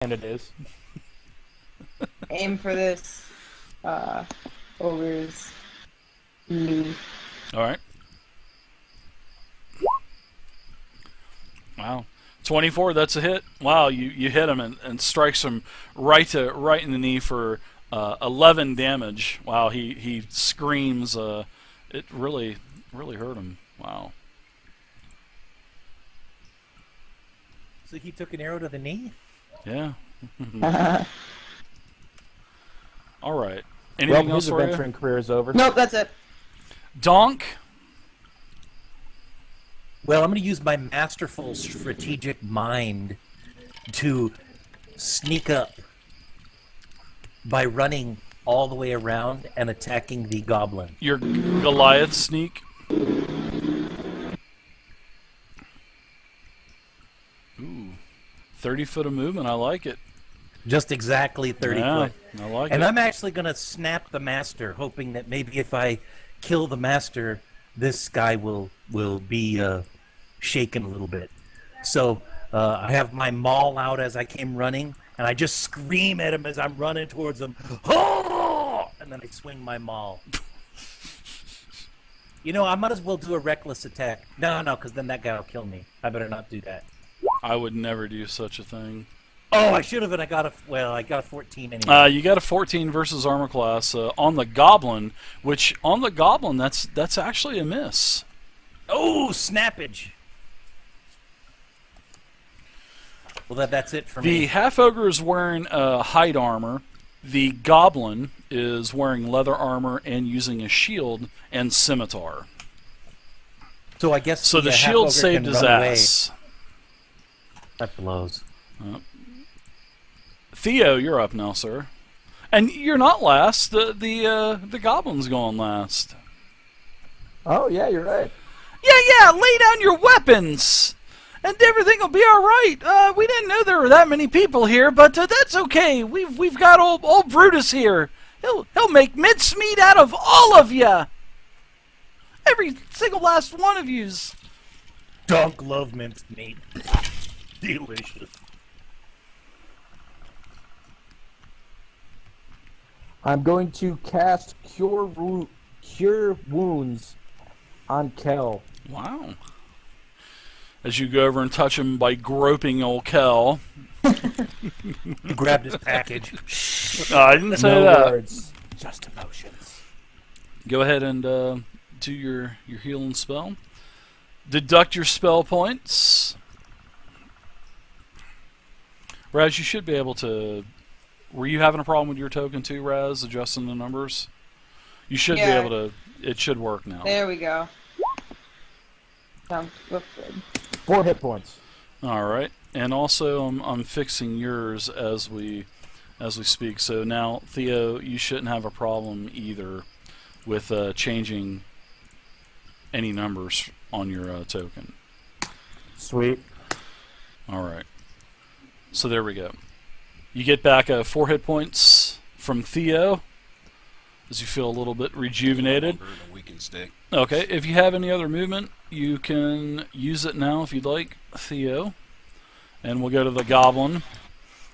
And it is. Aim for this ogre's knee. All right. Wow. 24, that's a hit. Wow, you hit him and strikes him right in the knee for 11 damage. Wow, he screams. It really hurt him. Wow. So he took an arrow to the knee? Yeah. All right. Anything else his for adventuring career is over. Nope, that's it. Donk? Well, I'm going to use my masterful strategic mind to sneak up by running all the way around and attacking the goblin. Your Goliath sneak? Ooh. 30 foot of movement, I like it. Just exactly 30 foot. I like And it. I'm actually going to snap the master, hoping that maybe if I kill the master, this guy will be shaken a little bit. So I have my maul out as I came running, and I just scream at him as I'm running towards him. Oh! And then I swing my maul. You know, I might as well do a reckless attack. No, because then that guy will kill me. I better not do that. I would never do such a thing. Oh, I should have, and I got a 14 anyway. You got a 14 versus armor class on the goblin, which on the goblin that's actually a miss. Oh, snappage. Well, that's it for me. The half ogre is wearing hide armor. The goblin is wearing leather armor and using a shield and scimitar. So I guess So the shield half-ogre saved can his run away. ass. That blows. Theo, you're up now, sir. And you're not last. The goblin's going last. Oh, yeah, you're right. Yeah, lay down your weapons, and everything will be all right. We didn't know there were that many people here, but that's okay. We've got old Brutus here. He'll make mincemeat out of all of you. Every single last one of yous. Dunk love minced meat. Delicious. I'm going to cast Cure Wounds on Kel. Wow. As you go over and touch him by groping old Kel. He grabbed his package. I didn't say No that. words, just emotions. Go ahead and do your healing spell. Deduct your spell points. Raz, you should be able to... Were you having a problem with your token too, Raz, adjusting the numbers? You should be able to... It should work now. There we go. Sounds good. 4 hit points. All right. And also, I'm fixing yours as we speak. So now, Theo, you shouldn't have a problem either with changing any numbers on your token. Sweet. All right. So there we go. You get back 4 hit points from Theo as you feel a little bit rejuvenated. Okay, if you have any other movement, you can use it now if you'd like, Theo. And we'll go to the goblin,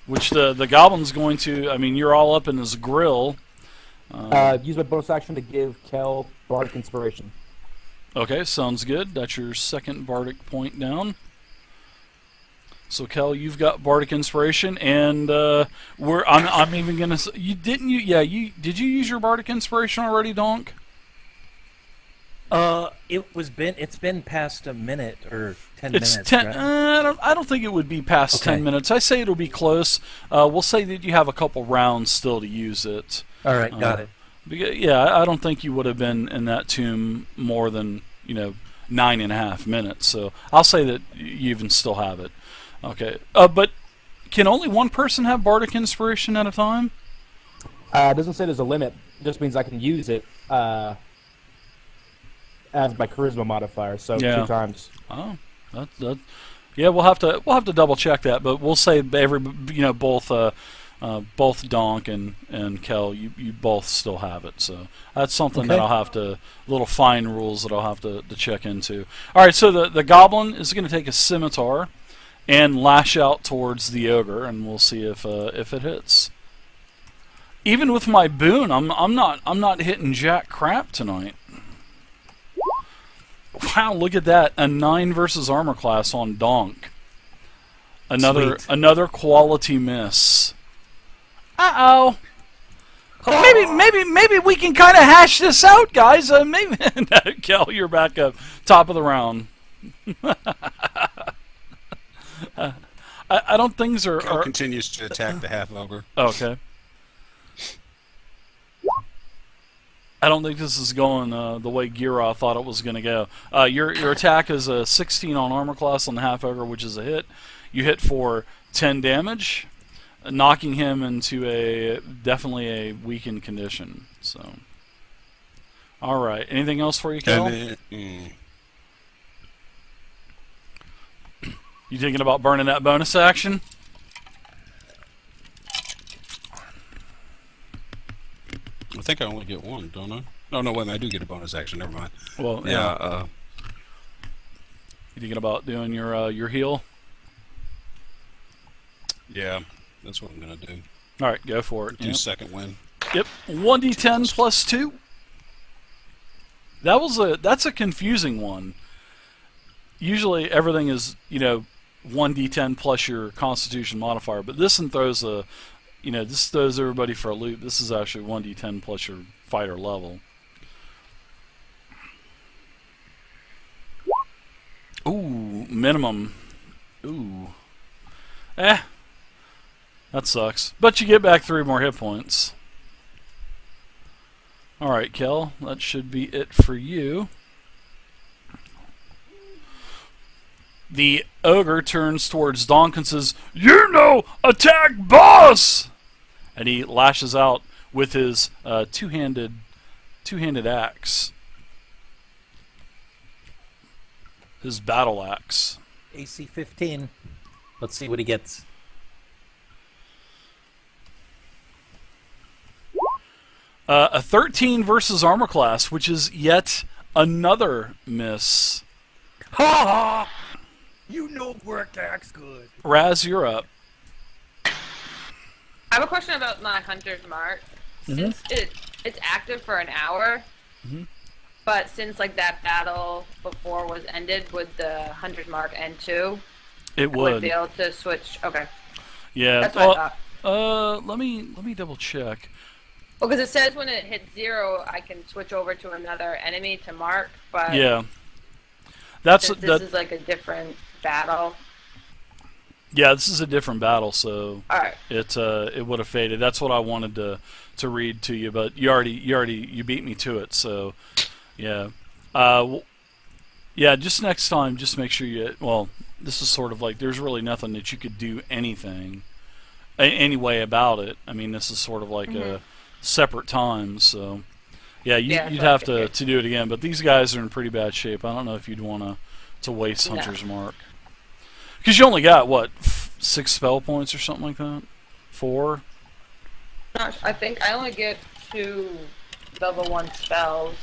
which the goblin's going to, I mean, you're all up in his grill. Use my bonus action to give Kel Bardic Inspiration. Okay, sounds good. That's your second Bardic point down. So Kel, you've got Bardic Inspiration, and I'm even gonna say, did you use your Bardic Inspiration already, Donk? It's been past a minute or 10 minutes. It's 10. Right? I don't think it would be past 10 minutes. I say it'll be close. We'll say that you have a couple rounds still to use it. All right, got it. Yeah, I don't think you would have been in that tomb more than 9.5 minutes. So I'll say that you even still have it. Okay, but can only one person have Bardic Inspiration at a time? It doesn't say there's a limit. It just means I can use it as my charisma modifier. So 2 times. Oh, yeah. We'll have to double check that, but we'll say both Donk and Kel, you both still have it. So that's something that I'll have to little fine rules that I'll have to check into. All right, so the goblin is going to take a scimitar. and lash out towards the ogre, and we'll see if it hits. Even with my boon, I'm not hitting jack crap tonight. Wow, look at that. A 9 versus armor class on Donk. Another quality miss. Uh-oh. Maybe we can kind of hash this out, guys. Maybe Kel, you're back up top of the round. I don't things are continues to attack the half ogre. Okay. I don't think this is going the way Gira thought it was going to go. Your attack is a 16 on armor class on the half ogre, which is a hit. You hit for 10 damage, knocking him into definitely a weakened condition. So, all right. Anything else for you, Kel? You thinking about burning that bonus action? I think I only get one, don't I? Oh, no, wait a minute. I do get a bonus action. Never mind. Well, yeah. You thinking about doing your heal? Yeah, that's what I'm going to do. All right, go for it. 2-second win. Yep, 1d10 plus 2. That's a confusing one. Usually everything is, 1d10 plus your Constitution modifier, but this one throws this throws everybody for a loop. This is actually 1d10 plus your fighter level. Ooh, minimum. Ooh. That sucks. But you get back 3 more hit points. Alright, Kel, that should be it for you. The ogre turns towards Donk and says, attack boss! And he lashes out with his two-handed axe. His battle axe. AC 15. Let's see what he gets. A 13 versus armor class, which is yet another miss. Ha ha! You know work axe good. Raz, you're up. I have a question about my hunter's mark. Since it's active for an hour, but since that battle before was ended, would the hunter's mark end too? It would. Would be able to switch. Okay. Yeah. That's what I thought. Let me double check. Well, because it says when it hits 0, I can switch over to another enemy to mark, but Yeah. this is a different battle. Yeah, this is a different battle, so Alright. it would have faded. That's what I wanted to read to you, but you beat me to it, so yeah. Yeah, just next time, just make sure this is sort of there's really nothing that you could do anyway about it. I mean, this is sort of a separate time, so yeah, you'd have to do it again. But these guys are in pretty bad shape. I don't know if you'd want to waste Hunter's Mark, because you only got 6 spell points or something like that. 4. I think I only get 2 level 1 spells.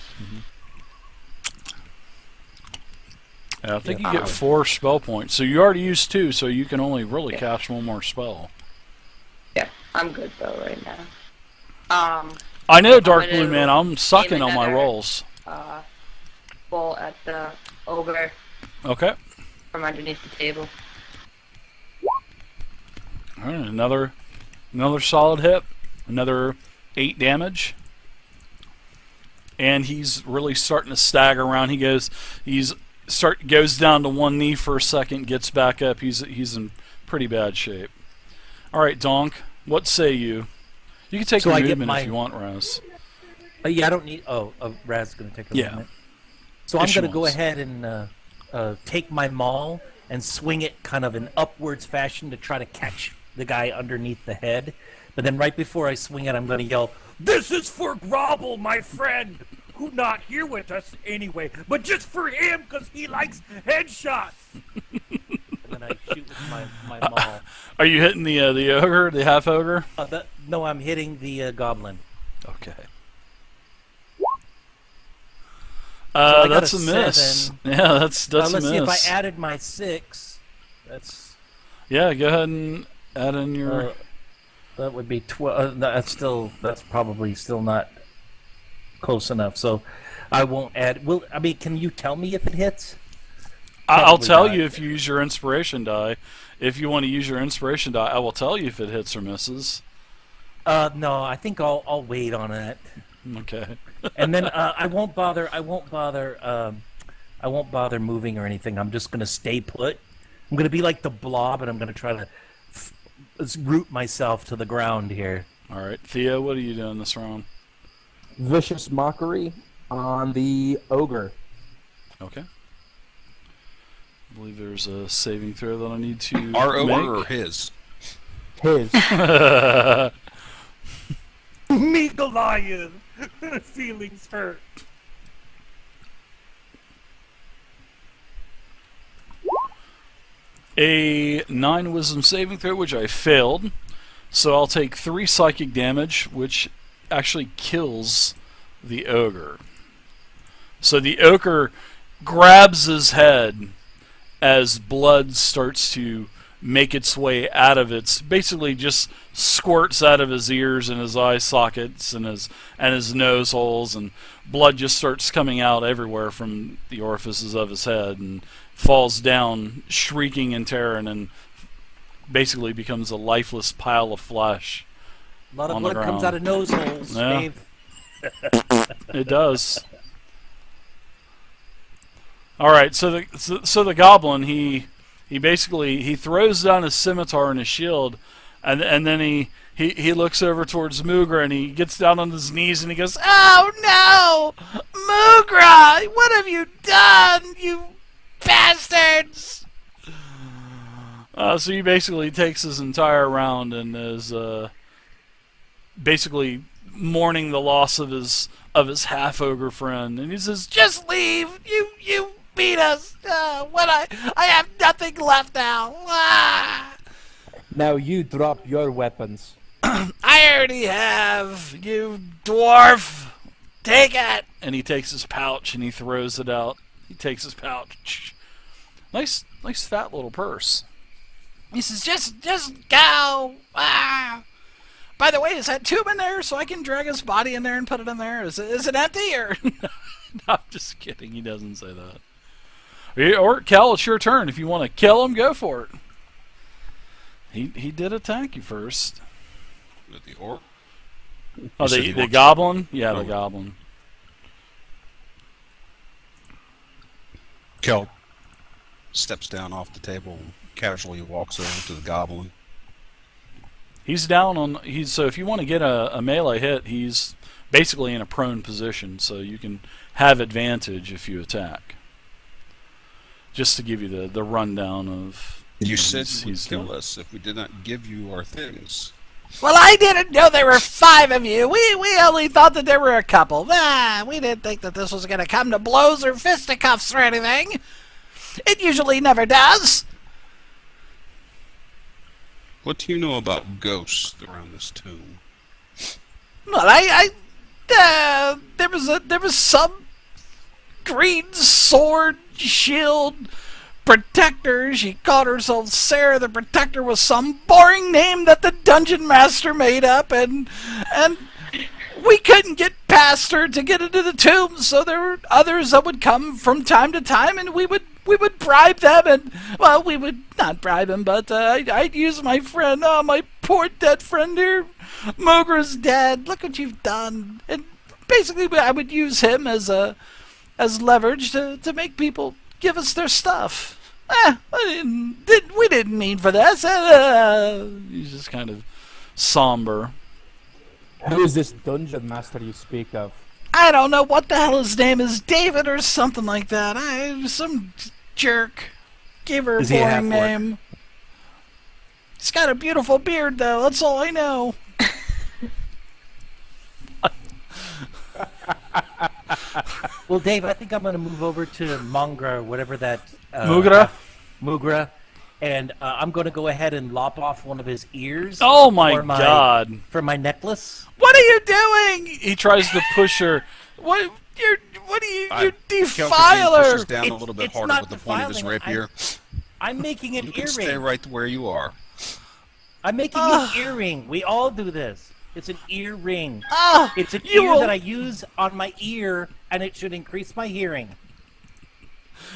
Yeah, I think you get 4 spell points. So you already used 2, so you can only really cast 1 more spell. Yeah, I'm good though right now. I know, Dark Blue Man. I'm sucking on my rolls. Bowl at the ogre. Okay. From underneath the table. All right, another solid hit. Another 8 damage. And he's really starting to stagger around. He goes down to 1 knee for a second, gets back up. He's in pretty bad shape. All right, Donk. What say you? You can take your movement if you want, Raz. Yeah, I don't need. Raz is going to take a movement. So I'm going to go ahead and take my maul and swing it kind of in upwards fashion to try to catch the guy underneath the head. But then right before I swing it, I'm going to yell, "This is for Grobble, my friend, who not here with us anyway, but just for him because he likes headshots." And then I shoot with my maul. Are you hitting the ogre, the half ogre? No, I'm hitting the goblin. Okay. So that's a miss. 7. Yeah, that's a miss. Let's see if I added my 6. That's Yeah, go ahead and add in your. That would be 12. That's probably still not close enough. So I won't add. Can you tell me if it hits? I'll Probably tell not. you if you use your inspiration die. If you want to use your inspiration die, I will tell you if it hits or misses. No, I think I'll wait on that. Okay. And then I won't bother. I won't bother moving or anything. I'm just gonna stay put. I'm gonna be like the blob, and I'm gonna try to root myself to the ground here. All right, Theo, what are you doing this round? Vicious mockery on the ogre. Okay. I believe there's a saving throw that I need to Our make. ogre or his? His. Me, Goliath. Feelings hurt. A 9 wisdom saving throw, which I failed. So I'll take 3 psychic damage, which actually kills the ogre. So the ogre grabs his head as blood starts to make its way out of basically just squirts out of his ears and his eye sockets and his nose holes, and blood just starts coming out everywhere from the orifices of his head, and falls down shrieking in terror, and then basically becomes a lifeless pile of flesh. A lot of on the blood comes ground. out of nose holes, Yeah. Dave. It does. All right, so the goblin he basically throws down his scimitar and his shield, and then he looks over towards Mugra, and he gets down on his knees and he goes, "Oh no, Mugra! What have you done, you bastards!" So he basically takes his entire round and is basically mourning the loss of his half ogre friend, and he says, "Just leave! You beat us! I have nothing left now! Ah! Now you drop your weapons. I already have, you dwarf! Take it!" And he takes his pouch and he throws it out. He takes his pouch. Nice fat little purse. He says, just go! Ah! By the way, is that tube in there so I can drag his body in there and put it in there? Is it empty or? No, I'm just kidding. He doesn't say that. Or Cal, it's your turn. If you want to kill him, go for it. He did attack you first. The orc? Oh, You said he the wants- goblin? Yeah, Oh. the goblin. Kel steps down off the table and casually walks over to the goblin. He's down on. So if you want to get a melee hit, he's basically in a prone position, so you can have advantage if you attack. Just to give you the rundown of. You said you would he's kill doing. us if we did not give you our things. Well, I didn't know there were 5 of you. We only thought that there were a couple. We didn't think that this was going to come to blows or fisticuffs or anything. It usually never does. What do you know about ghosts around this tomb? Well, there was some green sword, shield, protector. She called herself Sarah the Protector, was some boring name that the dungeon master made up, and we couldn't get past her to get into the tomb, so there were others that would come from time to time, and we would bribe them, and, well, we would not bribe him, but I'd use my friend, my poor dead friend here. Mogra's dead. Look what you've done. And basically, I would use him as leverage to make people give us their stuff. We didn't mean for this. He's just kind of somber. Who is this dungeon master you speak of? I don't know what the hell his name is, David or something like that. Some jerk gave her a Is he a boring half-orc? name. He's got a beautiful beard, though. That's all I know. Well, Dave, I think I'm going to move over to Mongra, whatever that. Mugra? Mugra, and I'm going to go ahead and lop off one of his ears. Oh my for god! For my necklace. What are you doing? He tries to push her. What you Kel defiler? pushes down a little bit It's harder not with the point of his defiling. rapier. I'm making an You can earring. stay right where you are. I'm making an earring. We all do this. It's an earring. Ah, It's an you ear will- that I use on my ear, and it should increase my hearing.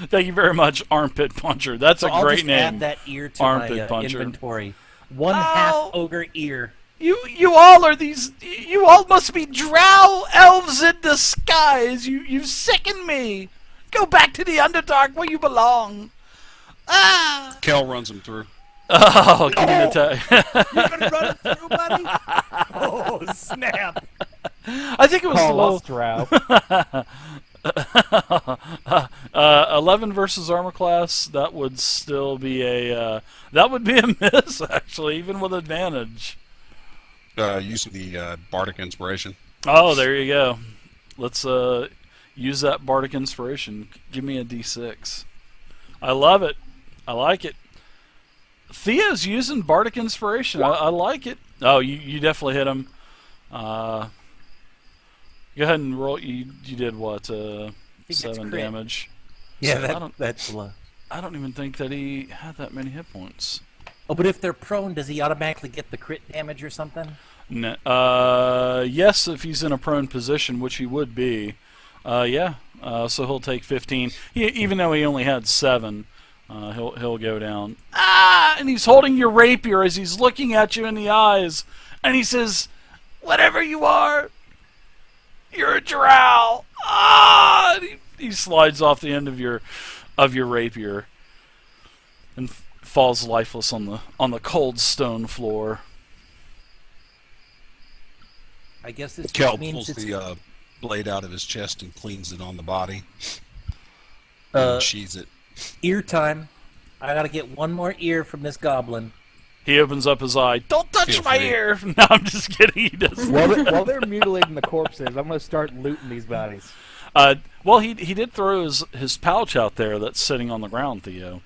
Thank you very much, Armpit Puncher. That's So a I'll great just name. add that ear to Armpit my Puncher. inventory. One half Ow. ogre ear. You all are these. You all must be drow elves in disguise. You sicken me. Go back to the Underdark where you belong. Ah! Kel runs him through. Oh, give me an attack. You're gonna run it through, buddy? Oh, snap. I think it was Call low. us Drow. 11 versus armor class. That would still be a miss actually, even with advantage. Using the bardic inspiration. Oh, there you go. Let's use that bardic inspiration. Give me a d6. I love it. I like it. Theo's using bardic inspiration. I like it. Oh, you definitely hit him. Go ahead and roll. You did what? gets 7 crit. damage. Yeah, I don't- that's I don't even think that he had that many hit points. Oh, but if they're prone, does he automatically get the crit damage or something? Yes, if he's in a prone position, which he would be. Yeah. So he'll take 15. Even though he only had 7, he'll go down. Ah! And he's holding your rapier as he's looking at you in the eyes, and he says, "Whatever you are, you're a drow." Ah! And he slides off the end of your rapier and falls lifeless on the cold stone floor. I guess this Kel just means pulls it's the blade out of his chest and cleans it on the body. Uh, And sheathes it. ear time. I gotta get one more ear from this goblin. He opens up his eye. "Don't touch Feel my free. ear!" No, I'm just kidding. He doesn't. While they're mutilating the corpses, I'm gonna start looting these bodies. Well, he did throw his pouch out there that's sitting on the ground, Theo.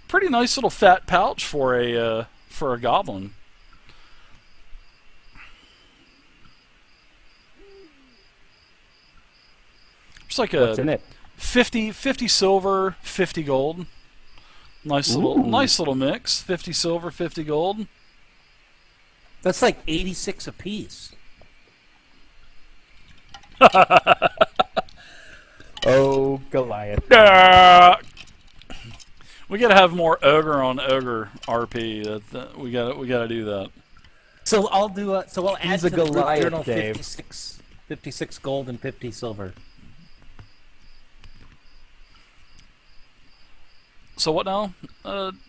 Pretty nice little fat pouch for a goblin. It's like What's in a it? 50 silver, 50 gold. Nice little mix. 50 silver, 50 gold. That's like 86 apiece. Oh, Goliath. We gotta have more ogre on ogre RP. We gotta do that. So I'll do. So I'll add He's to a the group Goliath, journal Dave. 56 gold and 50 silver. So what now,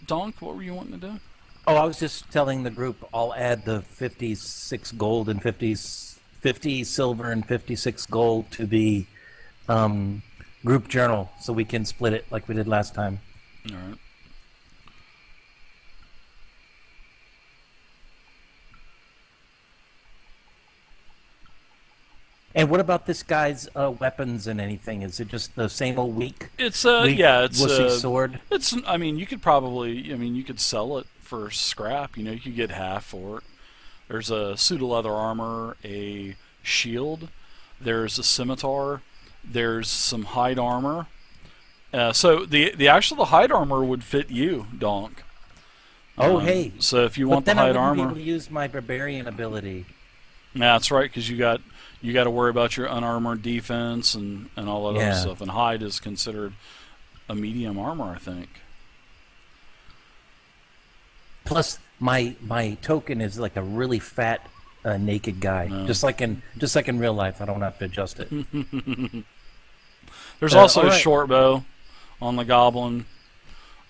Donk? What were you wanting to do? Oh, I was just telling the group I'll add the 56 gold and 50 silver and 56 gold to the group journal so we can split it like we did last time. All right. And what about this guy's weapons and anything? Is it just the same old weak? It's weak it's wussy sword? It's. I mean, you could probably. I mean, you could sell it for scrap. You know, you could get half for it. There's a suit of leather armor, a shield. There's a scimitar. There's some hide armor. So the actual hide armor would fit you, Donk. Oh, hey. So if you But want the then I hide wouldn't be armor, able to use my barbarian ability. yeah, that's right, because you got to worry about your unarmored defense and all that Yeah. other stuff. And hide is considered a medium armor, I think. Plus, my token is like a really fat naked guy, No. just like in real life. I don't have to adjust it. There's also all a right. short bow on the goblin,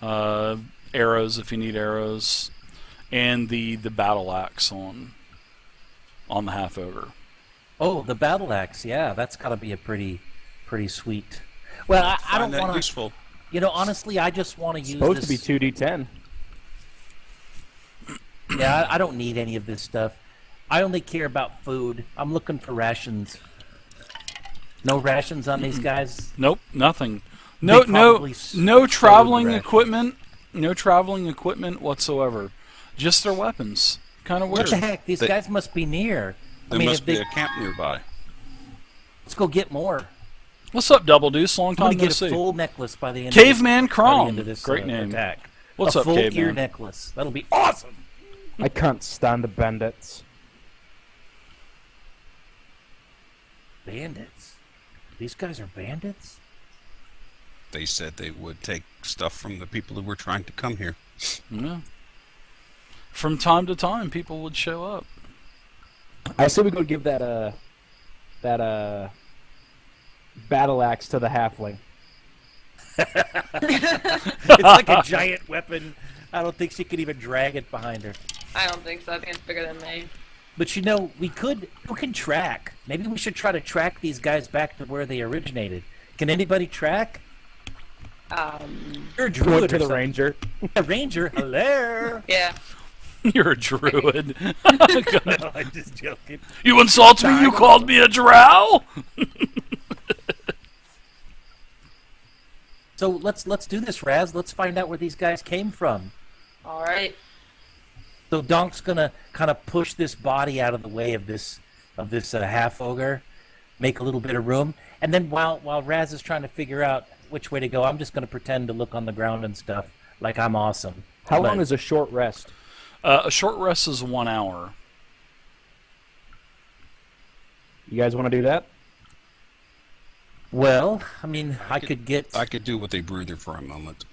arrows if you need arrows, and the battle axe on the half ogre. Oh, the battle axe. Yeah, that's got to be a pretty sweet. Well, I Find don't that want to. useful. You know, honestly, I just want to use Supposed this. to be 2d10. Yeah, I don't need any of this stuff. I only care about food. I'm looking for rations. No rations on these guys. Nope, nothing. No probably no traveling rations. equipment. No traveling equipment whatsoever. Just their weapons. Kind of What weird. the heck? These They- guys must be near. There I mean, must if be they, a camp nearby. let's go get more. What's up, Double Deuce? Long I'm gonna time no get a see. full necklace by the end. Caveman of this, by the Crom. end of this Great name. attack. What's a up, full ear caveman? necklace. That'll be awesome. I can't stand the bandits. Bandits. These guys are bandits? They said they would take stuff from the people who were trying to come here. Yeah. From time to time, people would show up. I say we go give that battle axe to the halfling. It's like a giant weapon. I don't think she could even drag it behind her. I don't think so. I think it's bigger than me. But you know, we can track. Maybe we should try to track these guys back to where they originated. Can anybody track? You're a Go druid to or the something. ranger. A ranger? Hello? Yeah. You're a druid. No, I'm just joking. You insult me? You called me a drow? So let's do this, Raz. Let's find out where these guys came from. All right. So Donk's gonna kind of push this body out of the way of this half ogre, make a little bit of room, and then while Raz is trying to figure out which way to go, I'm just gonna pretend to look on the ground and stuff like I'm awesome. How long is a short rest? A short rest is 1 hour. You guys want to do that? Well, I mean, I could do with a breather for a moment.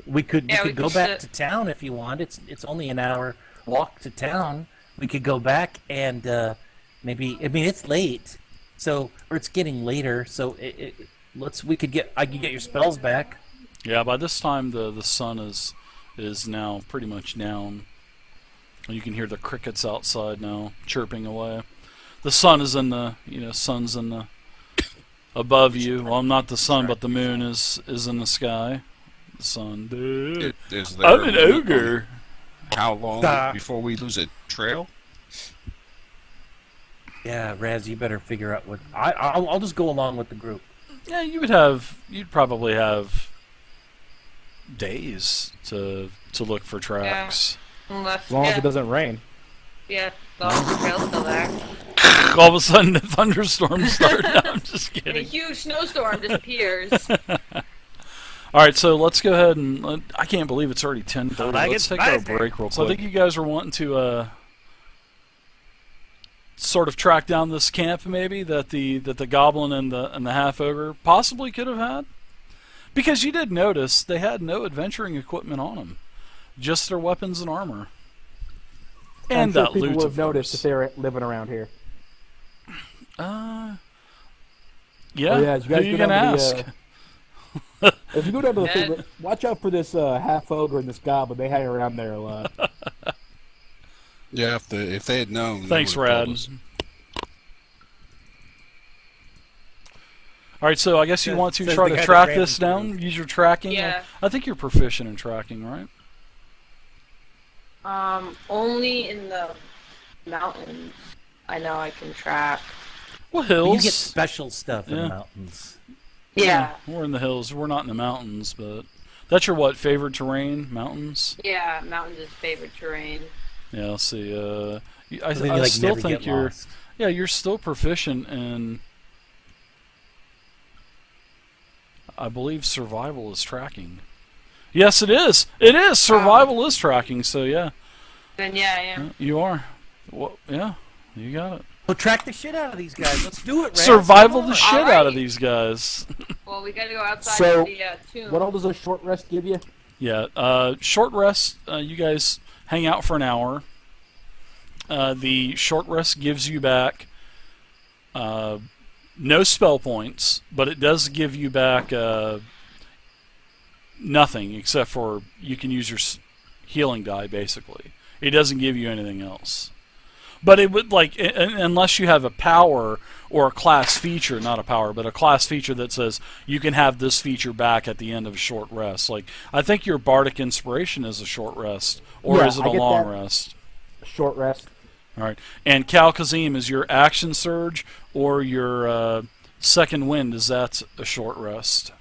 we could Yeah, we go could back sit. to town if you want. It's only an hour walk to town. We could go back and maybe. I mean, it's late, or it's getting later. So I could get your spells back. Yeah, by this time the sun is now pretty much down. You can hear the crickets outside now chirping away. The sun is in the sun's in the above you. Well, not the sun, but the moon is in the sky. The sun. Is there I'm an ogre. How long before we lose a trail? Yeah, Raz, you better figure out what. I'll just go along with the group. Yeah, you'd probably have days to look for tracks. Unless, As long as it doesn't rain. Yeah, as long as the trail's still there. All of a sudden, the thunderstorms start. No, I'm just And a kidding. huge snowstorm disappears. All right, so let's go ahead and I can't believe it's already 10:30. Like Let's it's take our spicy. break real So I quick. I think you guys were wanting to sort of track down this camp, maybe that the goblin and the half ogre possibly could have had, because you did notice they had no adventuring equipment on them, just their weapons and armor. And I'm sure that people loot, would of have noticed if course. they were living around here. Yeah. Oh, yeah, as you guys Who you go gonna down to ask? If you go down to the Ned? thing, watch out for this half ogre and this goblin. They hang around there a lot. Yeah, if they had known. they Thanks, would've told Rad. us. All right, so I guess you want to Says try the to guy that track ran this into the down. roof. Use your tracking. Yeah. I think you're proficient in tracking, right? Only in the mountains. I know I can track. Well, But hills. you get special stuff in Yeah. the mountains. Yeah. We're in the hills. We're not in the mountains, but that's your what? Favorite terrain? Mountains? Yeah, mountains is favorite terrain. Yeah. Let's see. I So then you, like, still never think get you're. lost. Yeah, you're still proficient in. I believe survival is tracking. Yes, it is. It is. Survival is tracking. So yeah, Then yeah, I am. you are. Well, yeah, you got it. Well, track the shit out of these guys. Let's do it, Raz. Survival Come the on. shit Alright. out of these guys. Well, we gotta go outside So, of the tomb. What all does a short rest give you? Yeah, short rest. You guys hang out for an hour. The short rest gives you back no spell points, but it does give you back nothing except for you can use your healing die. Basically, it doesn't give you anything else. But it would unless you have a power or a class feature, not a power, but a class feature that says you can have this feature back at the end of a short rest. Like I think your bardic inspiration is a short rest, or Yeah, is it I a get long that. rest? Short rest. All right. And Kal Kazim is your action surge, or your second wind is that a short rest.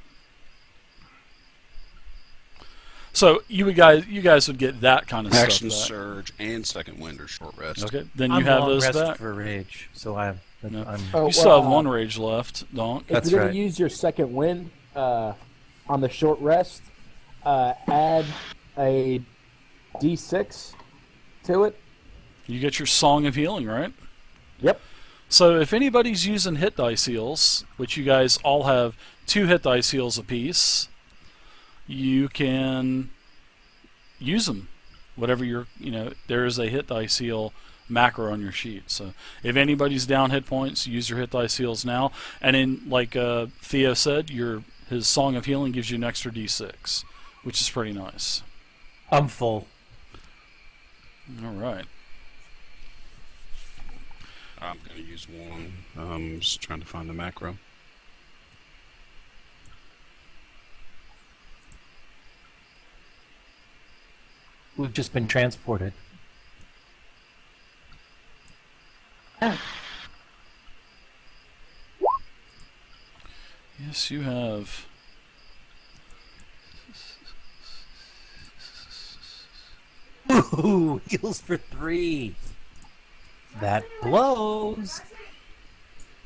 So you guys would get that kind of Action stuff back. surge and second wind or short rest. Okay, then I'm you have long those rest back. for rage, so I'm. Oh, You still have well, one rage left, don't? If That's you're right. gonna use your second wind on the short rest, add a D6 to it. You get your Song of Healing, right? Yep. So if anybody's using hit dice heals, which you guys all have 2 hit dice heals apiece, you can use them. Whatever there is a hit dice heal macro on your sheet. So if anybody's down hit points, use your hit dice heals now. And in, like Theo said, his Song of Healing gives you an extra D6, which is pretty nice. I'm full. All right. I'm going to use one. Just trying to find the macro. We've just been transported. Yes, you have. Ooh, heals for 3. That blows.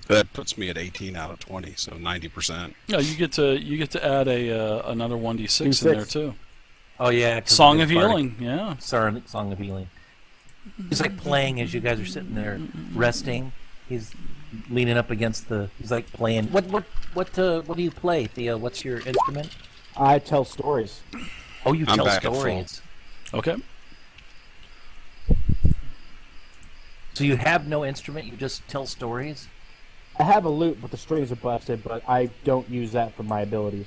That puts me at 18 out of 20, so 90%. Yeah, you get to add another 1d6 in there too. Oh yeah, 'cause Song it's of Healing, yeah. Sorry, Song of Healing. He's like playing as you guys are sitting there resting. He's leaning up against the. He's like playing. What do you play, Theo? What's your instrument? I tell stories. Oh, you I'm tell back at full. stories. Okay. So you have no instrument. You just tell stories. I have a lute, but the strings are busted, but I don't use that for my abilities.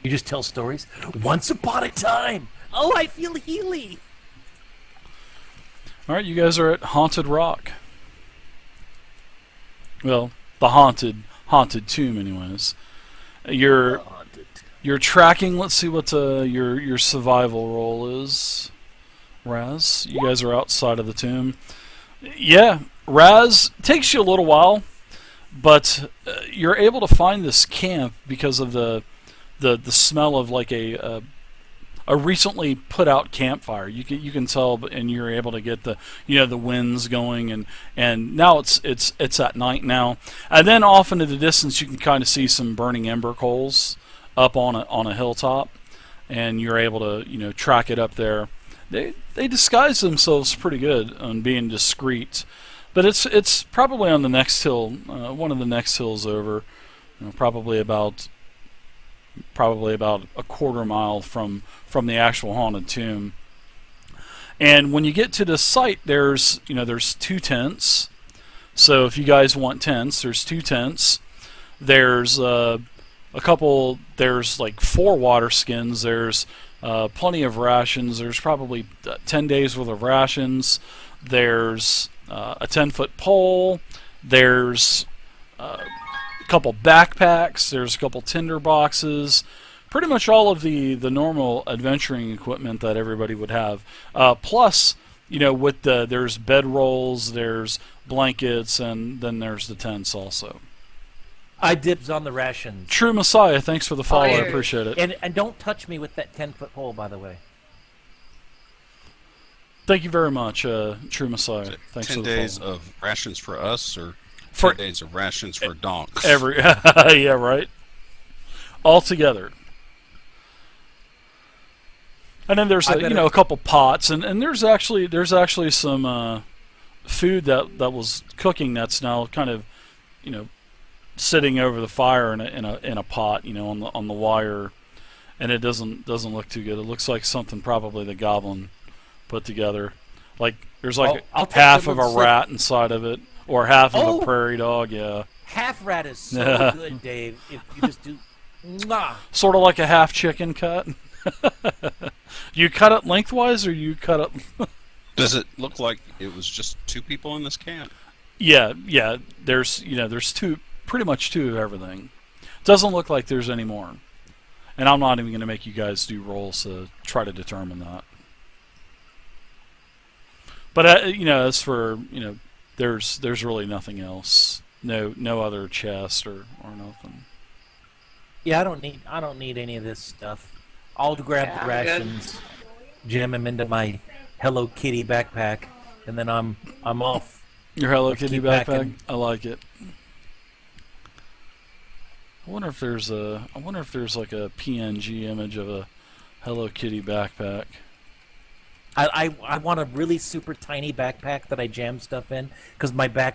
You just tell stories. Once upon a time. Oh, I feel healy. All right, you guys are at Haunted Rock. Well, the haunted tomb, anyways. You're tracking. Let's see what your survival roll is. Raz, you guys are outside of the tomb. Yeah, Raz, takes you a little while, but you're able to find this camp because of the smell of like a recently put out campfire. You can tell, and you're able to get the the winds going, and now it's at night now, and then off into the distance you can kind of see some burning ember coals up on a hilltop, and you're able to track it up there. They disguise themselves pretty good on being discreet, but it's probably on the next hill, one of the next hills over, probably about a quarter mile from the actual haunted tomb. And when you get to the site, there's 2 tents. So if you guys want tents, there's 2 tents. There's a couple. There's like 4 water skins. There's plenty of rations. There's probably 10 days worth of rations. There's a 10-foot pole. There's a couple backpacks. There's a couple tinder boxes. Pretty much all of the normal adventuring equipment that everybody would have. Plus, with there's bedrolls, there's blankets, and then there's the tents also. I dibs on the rations. True Messiah, thanks for the follow. I appreciate it. And don't touch me with that 10-foot pole, by the way. Thank you very much, True Messiah. Thanks 10 for the days follow. of rations for us, or 10 days of rations for donks? Yeah, right. All together. And then there's a couple pots, and there's actually some food that was cooking that's now kind of sitting over the fire in a pot, on the wire, and it doesn't look too good. It looks like something probably the goblin put together. Like there's like half of a rat inside of it, or half of a prairie dog. Yeah. Half rat is so good, Dave. If you just do, sort of like a half chicken cut. You cut it lengthwise, or you cut it? Does it look like it was just 2 people in this camp? Yeah. There's pretty much 2 of everything. Doesn't look like there's any more. And I'm not even going to make you guys do rolls to try to determine that. But as for there's really nothing else. No other chest or nothing. Yeah, I don't need any of this stuff. I'll grab the rations, jam them into my Hello Kitty backpack, and then I'm off. Your Hello Let's Kitty keep backpack? packing. I like it. I wonder if there's like a PNG image of a Hello Kitty backpack. I want a really super tiny backpack that I jam stuff in, because my back